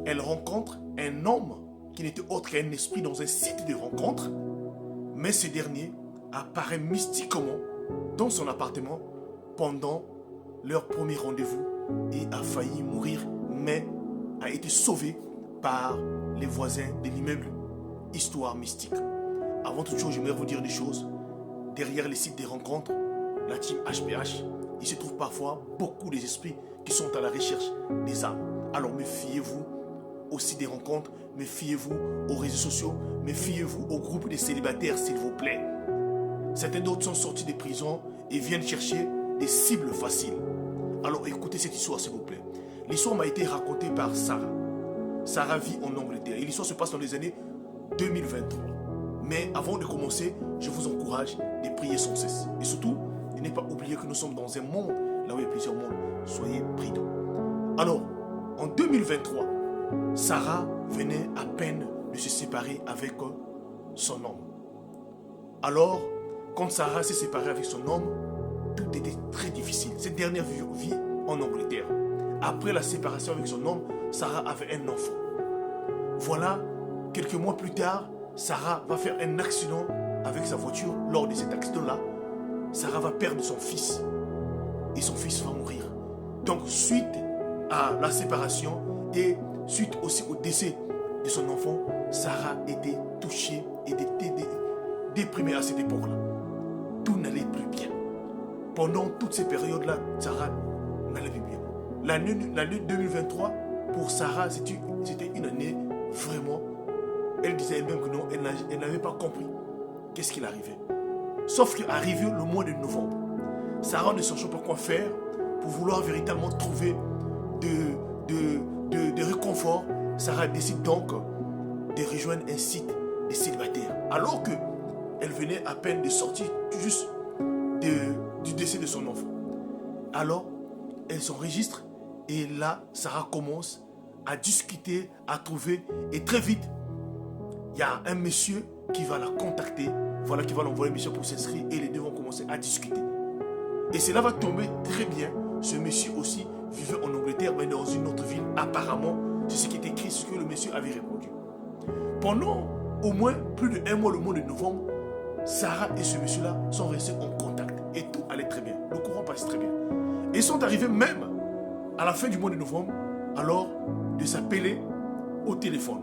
elle rencontre un homme qui n'était autre qu'un esprit dans un site de rencontre, mais ce dernier apparaît mystiquement dans son appartement pendant leur premier rendez-vous et a failli mourir, mais a été sauvé par les voisins de l'immeuble. Histoire mystique. Avant toute chose, j'aimerais vous dire des choses. Derrière les sites des rencontres, la team HPH, il se trouve parfois beaucoup des esprits qui sont à la recherche des âmes. Alors méfiez-vous aux sites des rencontres, méfiez-vous aux réseaux sociaux, méfiez-vous au groupe des célibataires, s'il vous plaît. Certains d'autres sont sortis des prisons et viennent chercher des cibles faciles. Alors écoutez cette histoire, s'il vous plaît. L'histoire m'a été racontée par Sarah. Sarah vit en Angleterre et l'histoire se passe dans les années 2023. Mais avant de commencer, je vous encourage de prier sans cesse. Et surtout, de ne pas oublier que nous sommes dans un monde, là où il y a plusieurs mondes. Soyez prudents. Alors, en 2023, Sarah venait à peine de se séparer avec son homme. Alors, quand Sarah s'est séparée avec son homme, tout était très difficile. Cette dernière vit en Angleterre. Après la séparation avec son homme, Sarah avait un enfant. Voilà, quelques mois plus tard, Sarah va faire un accident avec sa voiture. Lors de cet accident-là, Sarah va perdre son fils. Et son fils va mourir. Donc, suite à la séparation et suite aussi au décès de son enfant, Sarah était touchée et était déprimée à cette époque-là. Tout n'allait plus bien. Pendant toutes ces périodes-là, Sarah n'allait plus bien. L'année 2023, pour Sarah, c'était une année vraiment... Elle disait elle-même que non, elle n'avait pas compris qu'est-ce qu'il arrivait. Sauf qu'arrivé le mois de novembre, Sarah ne sachant pas quoi faire pour vouloir véritablement trouver de réconfort, Sarah décide donc de rejoindre un site de célibataires. Alors qu'elle venait à peine de sortir juste du décès de son enfant. Alors, elle s'enregistre et là, Sarah commence à discuter, à trouver. Et très vite, il y a un monsieur qui va la contacter, voilà, qui va l'envoyer un monsieur pour s'inscrire et les deux vont commencer à discuter. Et cela va tomber très bien. Ce monsieur aussi vivait en Angleterre, mais dans une autre ville. Apparemment, c'est ce qui est écrit, ce que le monsieur avait répondu. Pendant au moins plus d'un mois, le mois de novembre, Sarah et ce monsieur-là sont restés en contact. Et tout allait très bien. Le courant passe très bien. Et ils sont arrivés même à la fin du mois de novembre, alors de s'appeler au téléphone.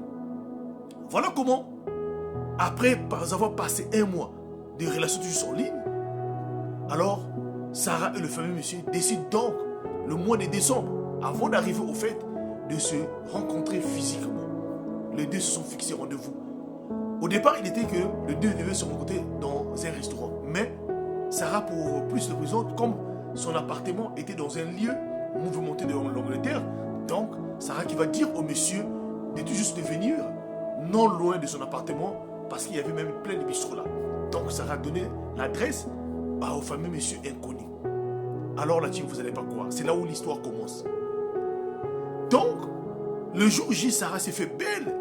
Voilà comment, après avoir passé un mois de relations juste en ligne, alors Sarah et le fameux monsieur décident donc, le mois de décembre, avant d'arriver au fait, de se rencontrer physiquement. Les deux se sont fixés rendez-vous. Au départ, il était que les deux devaient se rencontrer dans un restaurant. Mais Sarah, pour plus de raisons, comme son appartement était dans un lieu mouvementé de l'Angleterre, donc Sarah qui va dire au monsieur de tout juste de venir non loin de son appartement parce qu'il y avait même plein de bistrots là. Donc Sarah a donné l'adresse au fameux monsieur inconnu. Alors là, vous n'allez pas croire. C'est là où l'histoire commence. Donc, le jour J, Sarah s'est fait belle.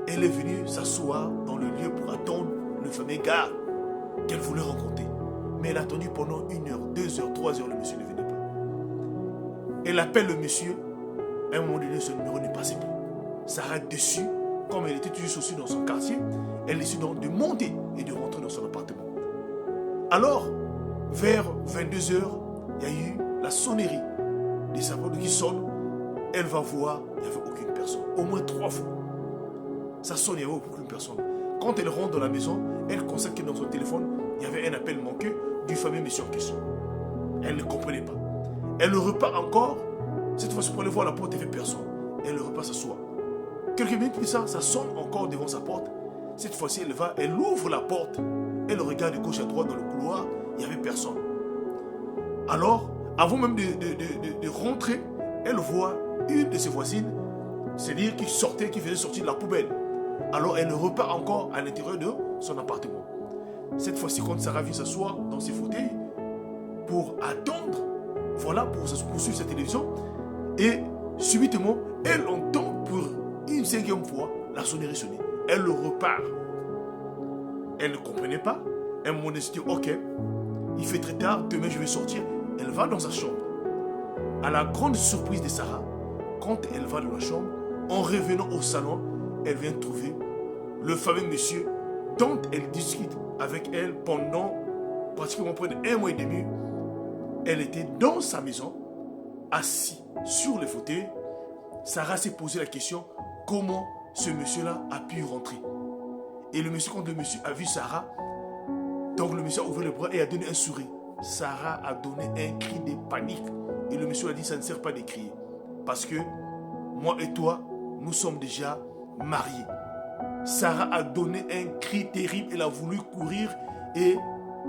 Elle est venue s'asseoir dans le lieu pour attendre le fameux gars qu'elle voulait rencontrer. Mais elle a attendu pendant 1 heure, 2 heures, 3 heures, le monsieur ne venait pas. Elle appelle le monsieur. À un moment donné, ce numéro ne passait plus. Sarah, dessus, comme elle était toujours aussi dans son quartier, elle décide donc de monter et de rentrer dans son appartement. Alors, vers 22 heures, il y a eu la sonnerie des sa porte qui sonne. Elle va voir, il n'y avait aucune personne. Au moins 3 fois. Ça sonne, il n'y avait aucune personne. Quand elle rentre dans la maison, elle constate que dans son téléphone, il y avait un appel manqué du fameux monsieur en question. Elle ne comprenait pas. Elle repart encore. Cette fois-ci, pour aller voir la porte, il n'y avait personne. Elle repart s'asseoir. Quelques minutes plus tard, ça sonne encore devant sa porte. Cette fois-ci, elle ouvre la porte. Elle regarde de gauche à droite dans le couloir. Il n'y avait personne. Alors, avant même de rentrer, elle voit une de ses voisines, c'est-à-dire qui faisait sortir de la poubelle. Alors, elle repart encore à l'intérieur de son appartement. Cette fois-ci, quand Sarah vient s'asseoir dans ses fauteuils pour attendre, voilà, pour suivre sa télévision, et subitement, elle entend pour une 5e fois la sonnerie sonner. Elle repart. Elle ne comprenait pas. Un moment donné, elle se dit, ok, il fait très tard, demain je vais sortir. Elle va dans sa chambre. À la grande surprise de Sarah, quand elle va dans la chambre, En revenant au salon, elle vient trouver le fameux monsieur dont elle discute avec elle pendant pratiquement près d'1 mois et demi. Elle était dans sa maison, assise sur le fauteuil. Sarah s'est posé la question, comment ce monsieur-là a pu rentrer. Et le monsieur, quand le monsieur a vu Sarah, donc le monsieur a ouvert les bras et a donné un sourire. Sarah a donné un cri de panique. Et le monsieur a dit, ça ne sert pas de crier. Parce que moi et toi, nous sommes déjà mariés. Sarah a donné un cri terrible. Elle a voulu courir. Et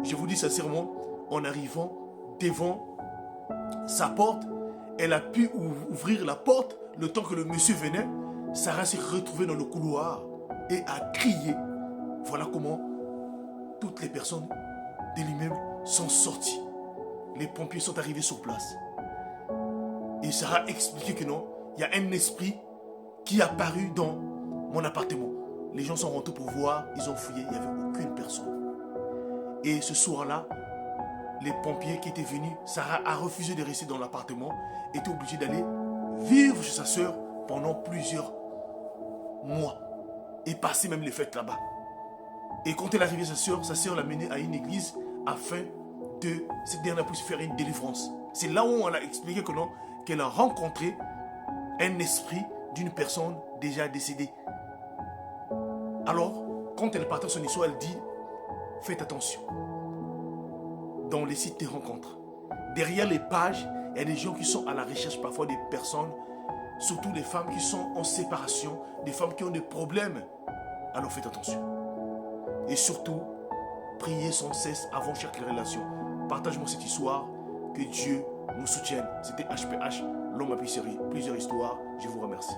je vous dis sincèrement, en arrivant devant sa porte, elle a pu ouvrir la porte le temps que le monsieur venait. Sarah s'est retrouvée dans le couloir et a crié. Voilà comment toutes les personnes de l'immeuble sont sorties. Les pompiers sont arrivés sur place. Et Sarah a expliqué que non, il y a un esprit qui est apparu dans mon appartement. Les gens sont rentrés pour voir, ils ont fouillé, il n'y avait aucune personne. Et ce soir-là, les pompiers qui étaient venus, Sarah a refusé de rester dans l'appartement, était obligée d'aller vivre chez sa sœur pendant plusieurs mois et passer même les fêtes là-bas. Et quand elle est arrivée, sa sœur l'a menée à une église afin de cette dernière puisse faire une délivrance. C'est là où on a expliqué que non, qu'elle a rencontré un esprit d'une personne déjà décédée. Alors, quand elle partage son histoire, elle dit, faites attention. Dans les sites de rencontres, derrière les pages, il y a des gens qui sont à la recherche parfois des personnes, surtout des femmes qui sont en séparation, des femmes qui ont des problèmes. Alors faites attention. Et surtout, priez sans cesse avant chaque relation. Partage-moi cette histoire, que Dieu nous soutienne. C'était HPH, l'homme à plusieurs histoires. Je vous remercie.